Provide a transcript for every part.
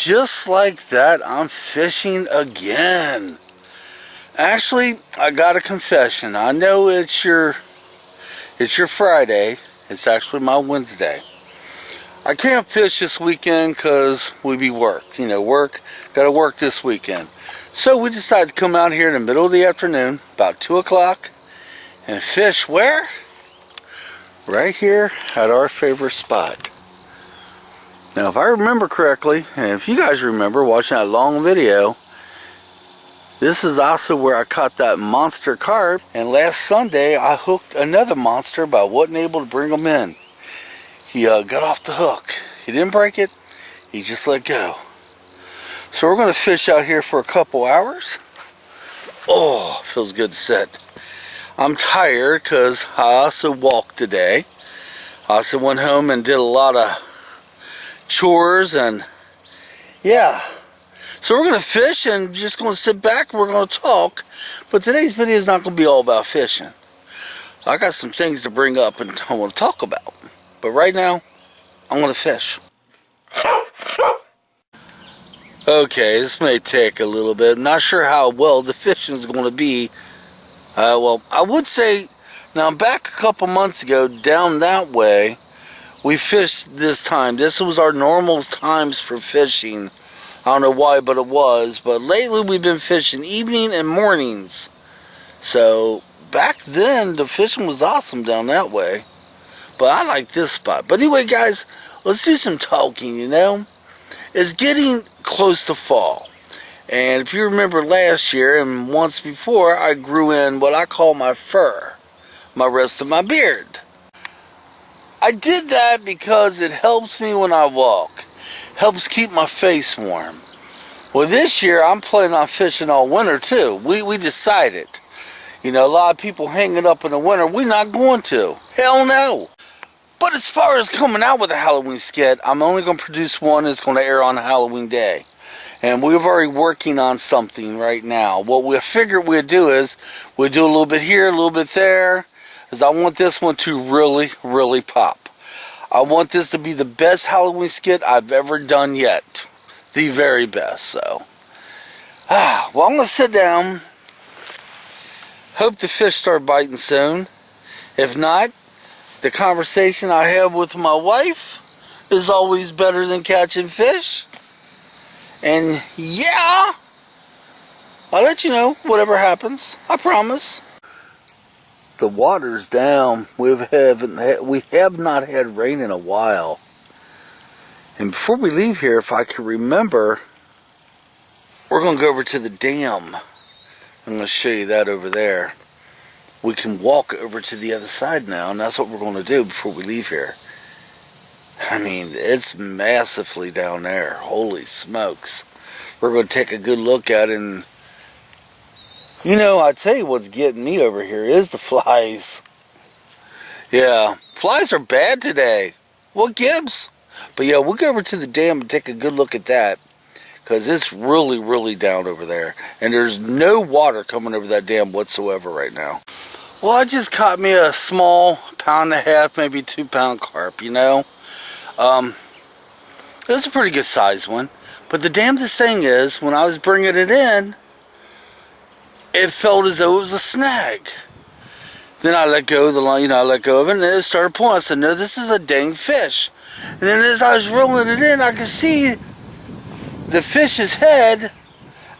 just like that, I'm fishing again. Actually, I got a confession. I know it's your Friday. It's actually my Wednesday. I can't fish this weekend because we be work. You know, gotta work this weekend. So we decided to come out here in the middle of the afternoon, about 2 o'clock, and fish where? Right here at our favorite spot. Now, if I remember correctly, and if you guys remember watching that long video, this is also where I caught that monster carp. And last Sunday, I hooked another monster, but I wasn't able to bring him in. He got off the hook. He didn't break it. He just let go. So we're going to fish out here for a couple hours. Oh, feels good to sit. I'm tired because I also walked today. I also went home and did a lot of chores and yeah. So we're going to fish and just going to sit back and we're going to talk. But today's video is not going to be all about fishing. I got some things to bring up and I want to talk about. But right now, I'm going to fish. Okay, this may take a little bit. I'm not sure how well the fishing is going to be. Well, I would say, now back a couple months ago, down that way, we fished this time. This was our normal times for fishing. I don't know why, but it was. But lately, we've been fishing evening and mornings. So, back then, the fishing was awesome down that way. But I like this spot. But anyway, guys, let's do some talking, you know. It's getting close to fall. And if you remember last year and once before, I grew in what I call my fur, my rest of my beard. I did that because it helps me when I walk. Helps keep my face warm. Well, this year I'm planning on fishing all winter too. We decided. You know, a lot of people hang it up in the winter. We're not going to. Hell no. But as far as coming out with a Halloween skit, I'm only going to produce one that's going to air on Halloween Day. And we're already working on something right now. What we figured we'd do is, we'll do a little bit here, a little bit there, because I want this one to really, really pop. I want this to be the best Halloween skit I've ever done yet. The very best, so. Well, I'm going to sit down. Hope the fish start biting soon. If not, the conversation I have with my wife is always better than catching fish. And yeah, I'll let you know whatever happens. I promise. The water's down. We have not had rain in a while. And before we leave here, if I can remember, we're going to go over to the dam. I'm going to show you that over there. We can walk over to the other side now, and that's what we're going to do before we leave here. I mean, it's massively down there. Holy smokes. We're going to take a good look at it. And, you know, I tell you what's getting me over here is the flies. Yeah, flies are bad today. What gives? But yeah, we'll go over to the dam and take a good look at that. Because it's really, really down over there. And there's no water coming over that dam whatsoever right now. Well, I just caught me a small 1.5 pound, maybe 2 pound carp, you know. It was a pretty good size one. But the damnedest thing is, when I was bringing it in, it felt as though it was a snag. Then I let go of the line, I let go of it, and then it started pulling. I said, no, this is a dang fish. And then as I was rolling it in, I could see the fish's head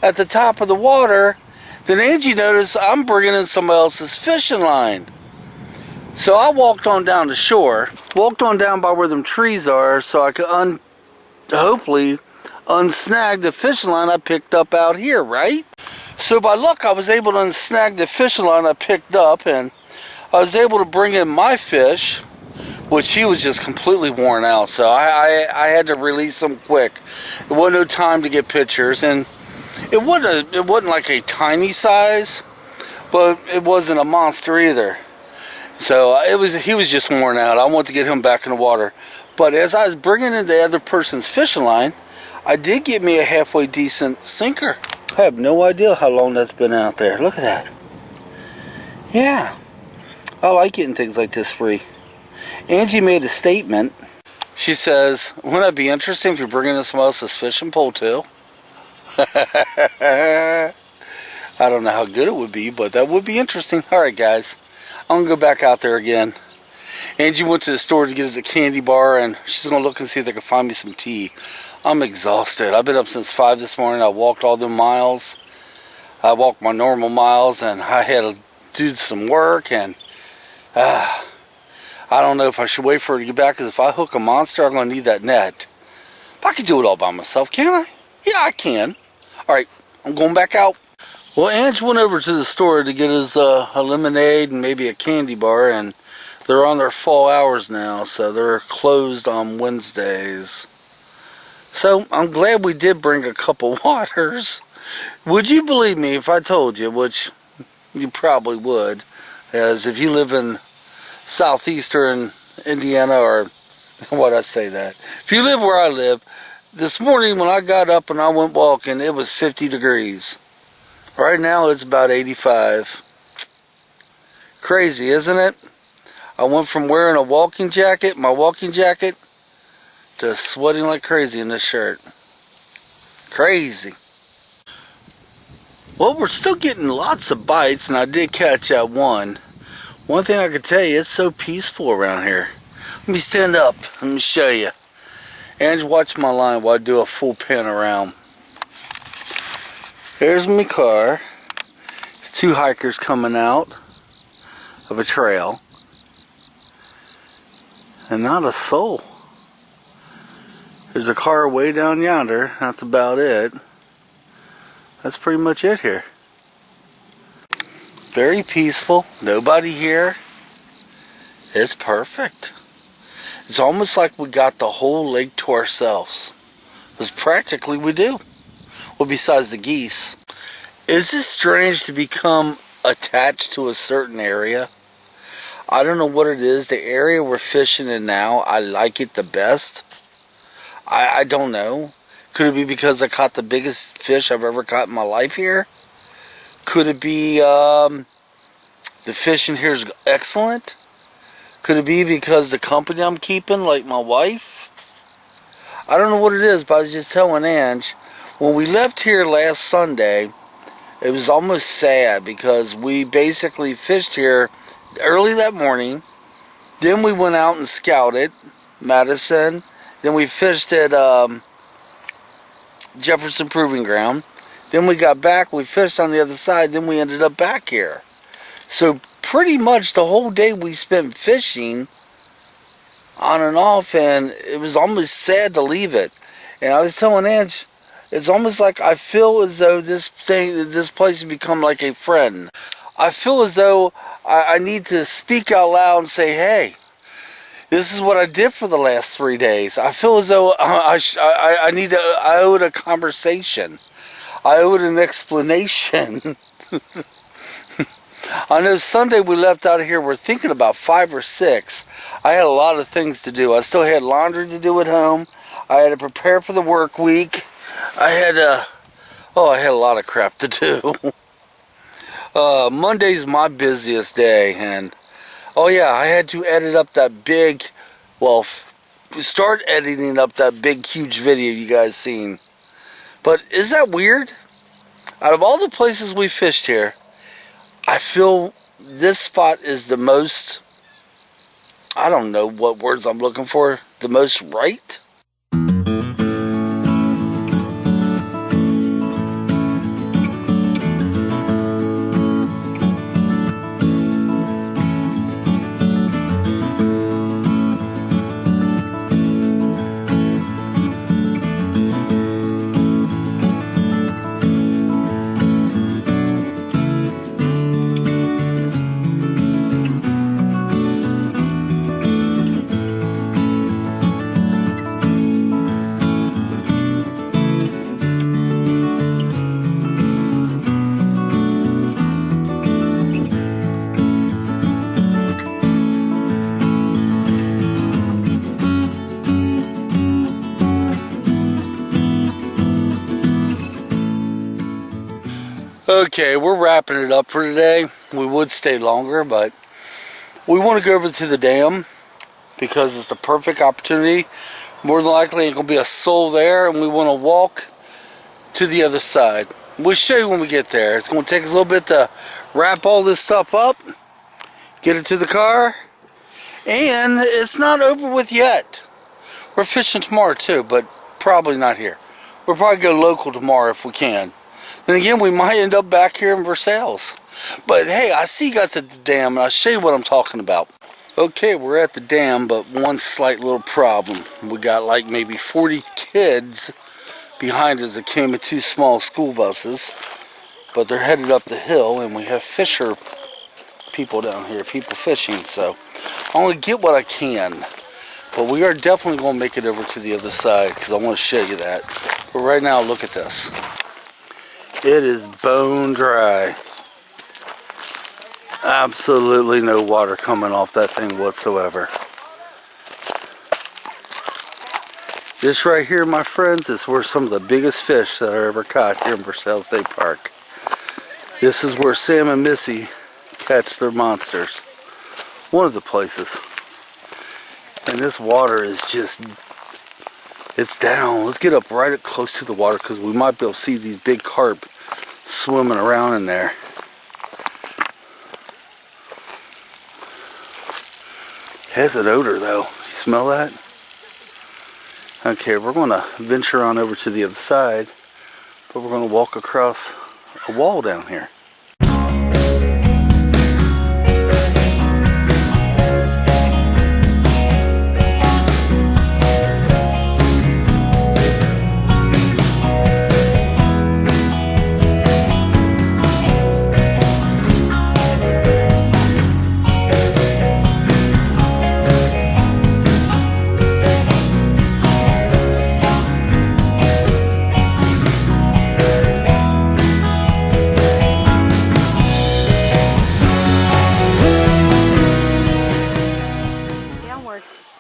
at the top of the water. Then Angie noticed I'm bringing in somebody else's fishing line. So I walked on down the shore, walked on down by where them trees are so I could hopefully unsnag the fishing line I picked up out here, right? So by luck I was able to unsnag the fishing line I picked up, and I was able to bring in my fish, which he was just completely worn out, so I had to release him quick. There wasn't no time to get pictures, and it wasn't like a tiny size, but it wasn't a monster either. So he was just worn out. I wanted to get him back in the water. But as I was bringing in the other person's fishing line, I did get me a halfway decent sinker. I have no idea how long that's been out there. Look at that. Yeah. I like getting things like this free. Angie made a statement. She says, wouldn't that be interesting if you're bringing in someone else's fishing pole too? I don't know how good it would be, but that would be interesting. Alright guys, I'm going to go back out there again. Angie went to the store to get us a candy bar, and she's going to look and see if they can find me some tea. I'm exhausted. I've been up since 5 this morning. I walked all the miles. I walked my normal miles, and I had to do some work, and I don't know if I should wait for her to get back, because if I hook a monster, I'm going to need that net. But I can do it all by myself, can't I? Yeah, I can. Alright, I'm going back out. Well, Ange went over to the store to get us a lemonade and maybe a candy bar, and they're on their fall hours now, so they're closed on Wednesdays. So, I'm glad we did bring a couple waters. Would you believe me if I told you, which you probably would, as if you live in southeastern Indiana, or why'd I say that? If you live where I live, this morning when I got up and I went walking, it was 50 degrees. Right now it's about 85. Crazy, isn't it? I went from wearing my walking jacket, to sweating like crazy in this shirt. Crazy. Well, we're still getting lots of bites, and I did catch that one. One thing I can tell you, it's so peaceful around here. Let me stand up. Let me show you. And watch my line while I do a full pan around. There's my car. There's 2 hikers coming out of a trail. And not a soul. There's a car way down yonder. That's about it. That's pretty much it here. Very peaceful. Nobody here. It's perfect. It's almost like we got the whole lake to ourselves. Because practically we do. Well, besides the geese. Is it strange to become attached to a certain area? I don't know what it is. The area we're fishing in now, I like it the best. I don't know. Could it be because I caught the biggest fish I've ever caught in my life here? Could it be the fishing here is excellent? Could it be because the company I'm keeping, like my wife? I don't know what it is, but I was just telling Ange, when we left here last Sunday, it was almost sad because we basically fished here early that morning. Then we went out and scouted Madison. Then we fished at Jefferson Proving Ground. Then we got back, we fished on the other side, then we ended up back here. So pretty much the whole day we spent fishing on and off, and it was almost sad to leave it. And I was telling Ange, it's almost like I feel as though this place has become like a friend. I feel as though I need to speak out loud and say, hey, this is what I did for the last 3 days. I feel as though I owe it a conversation. I owe it an explanation. I know Sunday we left out of here, we're thinking about 5 or 6. I had a lot of things to do. I still had laundry to do at home. I had to prepare for the work week. I had a lot of crap to do. Monday's my busiest day, and oh yeah, I had to edit up that big, start editing up that big, huge video you guys seen. But is that weird? Out of all the places we fished here, I feel this spot is the most, I don't know what words I'm looking for, the most right? Okay, we're wrapping it up for today. We would stay longer, but we want to go over to the dam because it's the perfect opportunity More than likely ain't gonna be a soul there, and we want to walk to the other side. We'll show you when we get there. It's gonna take us a little bit to wrap all this stuff up, get it to the car, and it's not over with yet. We're fishing tomorrow too, but probably not here. We'll probably go local tomorrow if we can. Then again, we might end up back here in Versailles. But hey, I see you guys at the dam, and I'll show you what I'm talking about. Okay, we're at the dam, but one slight little problem. We got like maybe 40 kids behind us that came in 2 small school buses, but they're headed up the hill, and we have fisher people down here, people fishing, so I only get what I can. But we are definitely going to make it over to the other side because I want to show you that. But right now, look at this. It is bone dry. Absolutely no water coming off that thing whatsoever. This right here, my friends, is where some of the biggest fish that I ever caught here in Versailles State Park. This is where Sam and Missy catch their monsters. One of the places. And this water is just, it's down. Let's get up right up close to the water because we might be able to see these big carp swimming around in there. It has an odor though. You smell that? Okay, we're going to venture on over to the other side, but we're going to walk across a wall down here.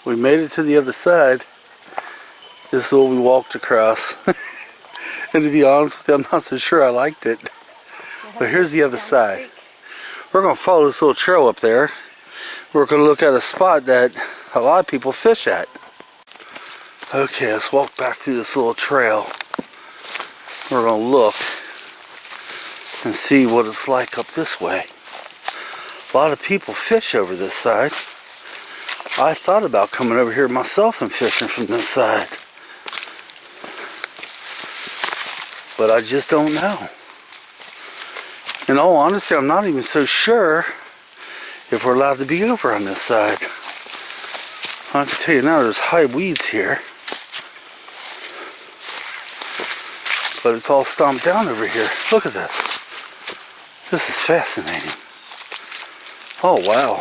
We made it to the other side. This is what we walked across. And to be honest with you, I'm not so sure I liked it. But here's the other side. We're going to follow this little trail up there. We're going to look at a spot that a lot of people fish at. Okay, let's walk back through this little trail. We're going to look and see what it's like up this way. A lot of people fish over this side. I thought about coming over here myself and fishing from this side. But I just don't know. In all honesty, I'm not even so sure if we're allowed to be over on this side. I can tell you now, there's high weeds here. But it's all stomped down over here. Look at this. This is fascinating. Oh, wow.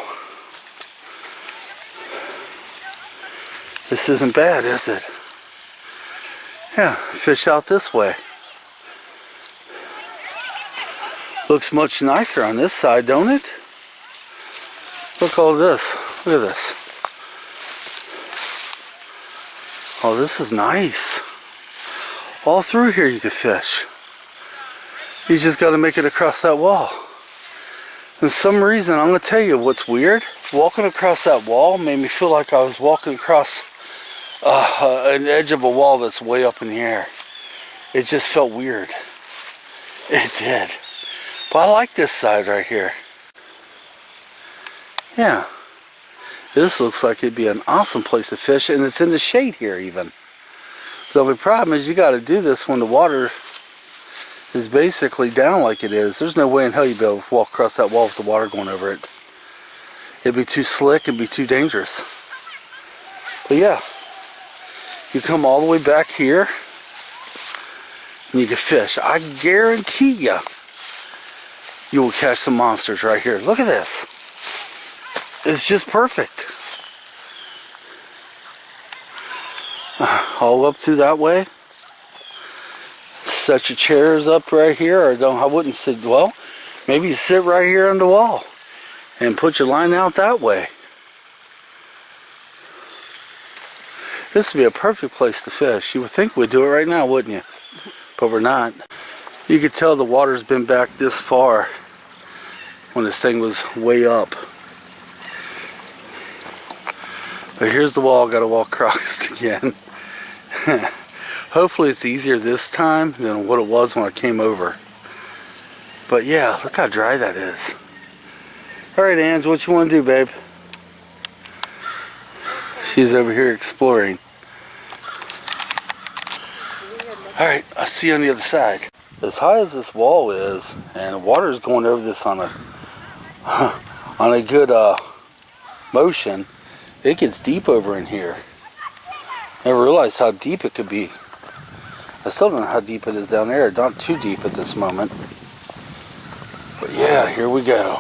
This isn't bad, is it? Yeah, fish out this way. Looks much nicer on this side, don't it? Look all this. Look at this. Oh, this is nice. All through here you can fish. You just got to make it across that wall. For some reason, I'm going to tell you what's weird. Walking across that wall made me feel like I was walking across an edge of a wall that's way up in the air. It just felt weird. It did. But I like this side right here. Yeah. This looks like it'd be an awesome place to fish, and it's in the shade here even. The only problem is you got to do this when the water is basically down like it is. There's no way in hell you'd be able to walk across that wall with the water going over it. It'd be too slick, it'd be too dangerous. But yeah, you come all the way back here and you can fish. I guarantee you will catch some monsters right here. Look at this. It's just perfect. All up through that way. Set your chairs up right here, or I wouldn't sit, well, maybe you sit right here on the wall and put your line out that way. This would be a perfect place to fish. You would think we'd do it right now, wouldn't you? But we're not. You could tell the water's been back this far when this thing was way up. But here's the wall, gotta walk across again. Hopefully it's easier this time than what it was when I came over. But yeah, look how dry that is. Alright, Ange, what you want to do, babe? She's over here exploring. Alright, I'll see you on the other side. As high as this wall is, and the water is going over this on a on a good motion, it gets deep over in here. Never realized how deep it could be. I still don't know how deep it is down there. Not too deep at this moment. But yeah, here we go.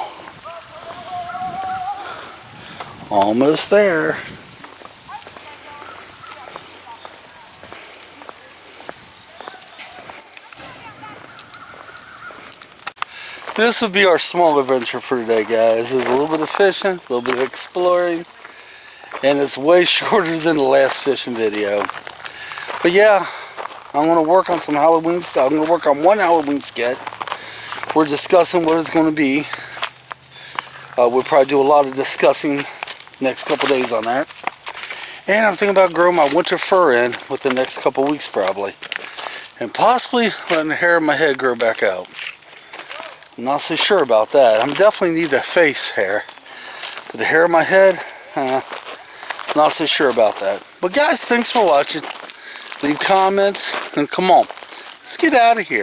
Almost there. This would be our small adventure for today, guys. There's a little bit of fishing, a little bit of exploring, and it's way shorter than the last fishing video. But yeah, I'm going to work on some Halloween stuff. I'm going to work on one Halloween skit. We're discussing what it's going to be. We'll probably do a lot of discussing next couple days on that. And I'm thinking about growing my winter fur in with the next couple weeks probably. And possibly letting the hair on my head grow back out. I'm not so sure about that. I definitely need the face hair. But the hair on my head, not so sure about that. But guys, thanks for watching. Leave comments and come on. Let's get out of here.